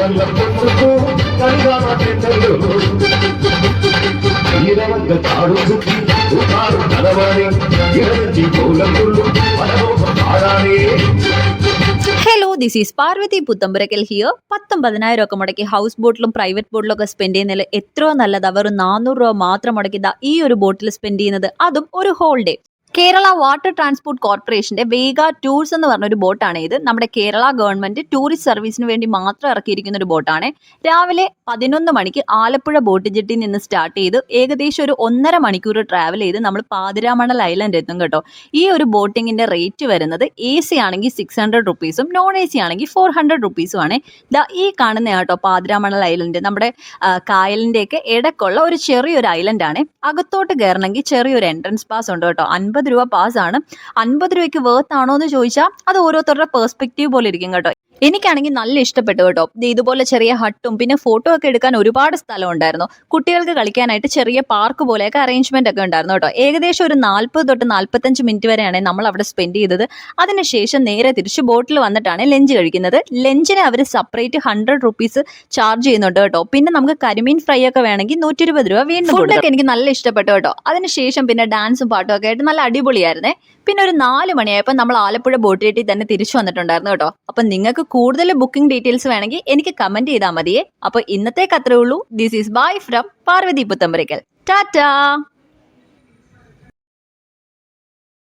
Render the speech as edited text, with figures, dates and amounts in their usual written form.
Hello, this is Parvathy Puthampurakkal here. 10,000 ഒക്കെ മുടക്കി house ബോട്ടിലും private ബോട്ടിലും ഒക്കെ സ്പെൻഡ് ചെയ്യുന്നതിൽ എത്രയോ നല്ലത് വെറും 400 രൂപ മാത്രം മുടക്കി ഈ ഒരു ബോട്ടിൽ സ്പെൻഡ് ചെയ്യുന്നത്, അതും ഒരു whole day. Kerala water transport കോർപ്പറേഷന്റെ വേഗ ടൂർസ് എന്ന് പറഞ്ഞൊരു ബോട്ടാണ് ഇത്. നമ്മുടെ കേരള ഗവൺമെന്റ് ടൂറിസ്റ്റ് സർവീസിന് വേണ്ടി മാത്രം ഇറക്കിയിരിക്കുന്ന ഒരു ബോട്ടാണ്. രാവിലെ 11 മണിക്ക് ആലപ്പുഴ ബോട്ട് ജെട്ടിയിൽ നിന്ന് സ്റ്റാർട്ട് ചെയ്ത് ഏകദേശം ഒരു 1.5 മണിക്കൂർ ട്രാവൽ ചെയ്ത് നമ്മൾ പാതിരാമണൽ ഐലൻഡ് എത്തും കേട്ടോ. ഈ ഒരു ബോട്ടിങ്ങിന്റെ റേറ്റ് വരുന്നത് AC ആണെങ്കിൽ 600 റുപ്പീസും നോൺ AC ആണെങ്കിൽ 400 റുപ്പീസും ആണ്. ഈ കാണുന്ന കേട്ടോ പാതിരാമണൽ ഐലൻഡ്, നമ്മുടെ കായലിന്റെയൊക്കെ ഇടക്കുള്ള ഒരു ചെറിയൊരു ഐലൻഡ് ആണ്. അകത്തോട്ട് കയറണമെങ്കിൽ ചെറിയൊരു എൻട്രൻസ് പാസ് ഉണ്ട് കേട്ടോ. 50 രൂപ പാസ്സാണ്. 50 രൂപയ്ക്ക് വേർത്ത് ആണോ എന്ന് ചോദിച്ചാൽ അത് ഓരോരുത്തരുടെ പെർസ്പെക്റ്റീവ് പോലെ ഇരിക്കും കേട്ടോ. എനിക്കാണെങ്കിൽ നല്ല ഇഷ്ടപ്പെട്ടു കേട്ടോ. ഇതുപോലെ ചെറിയ ഹട്ടും പിന്നെ ഫോട്ടോ ഒക്കെ എടുക്കാൻ ഒരുപാട് സ്ഥലം ഉണ്ടായിരുന്നു. കുട്ടികൾക്ക് കളിക്കാനായിട്ട് ചെറിയ പാർക്ക് പോലെയൊക്കെ അറേഞ്ച്മെന്റ് ഒക്കെ ഉണ്ടായിരുന്നു കേട്ടോ. ഏകദേശം ഒരു 40 തൊട്ട് 45 മിനിറ്റ് വരെയാണ് നമ്മൾ അവിടെ സ്പെൻഡ് ചെയ്തത്. അതിനുശേഷം നേരെ തിരിച്ച് ബോട്ടിൽ വന്നിട്ടാണ് ലഞ്ച് കഴിക്കുന്നത്. ലഞ്ചിന് അവർ സെപ്പറേറ്റ് 100 റുപ്പീസ് ചാർജ് ചെയ്യുന്നുണ്ട് കേട്ടോ. പിന്നെ നമുക്ക് കരിമീൻ ഫ്രൈ ഒക്കെ വേണമെങ്കിൽ 120 രൂപ വീണ്ടും. ഫുഡൊക്കെ എനിക്ക് നല്ല ഇഷ്ടപ്പെട്ടു കേട്ടോ. അതിനുശേഷം പിന്നെ ഡാൻസും പാട്ടും ഒക്കെ ആയിട്ട് നല്ല അടിപൊളിയായിരുന്നേ. പിന്നെ ഒരു 4 മണിയായപ്പോൾ നമ്മൾ ആലപ്പുഴ ബോട്ട് ജെട്ടിയിൽ തന്നെ തിരിച്ചു വന്നിട്ടുണ്ടായിരുന്നു കേട്ടോ. അപ്പം നിങ്ങൾക്ക് കൂടുതൽ ബുക്കിംഗ് ഡീറ്റെയിൽസ് വേണമെങ്കിൽ എനിക്ക് കമന്റ് ചെയ്താൽ മതിയേ. അപ്പോൾ ഇന്നത്തേക്ക് അത്രേ ഉള്ളൂ. This is bye from Parvathy Puthampurakkal. Tata.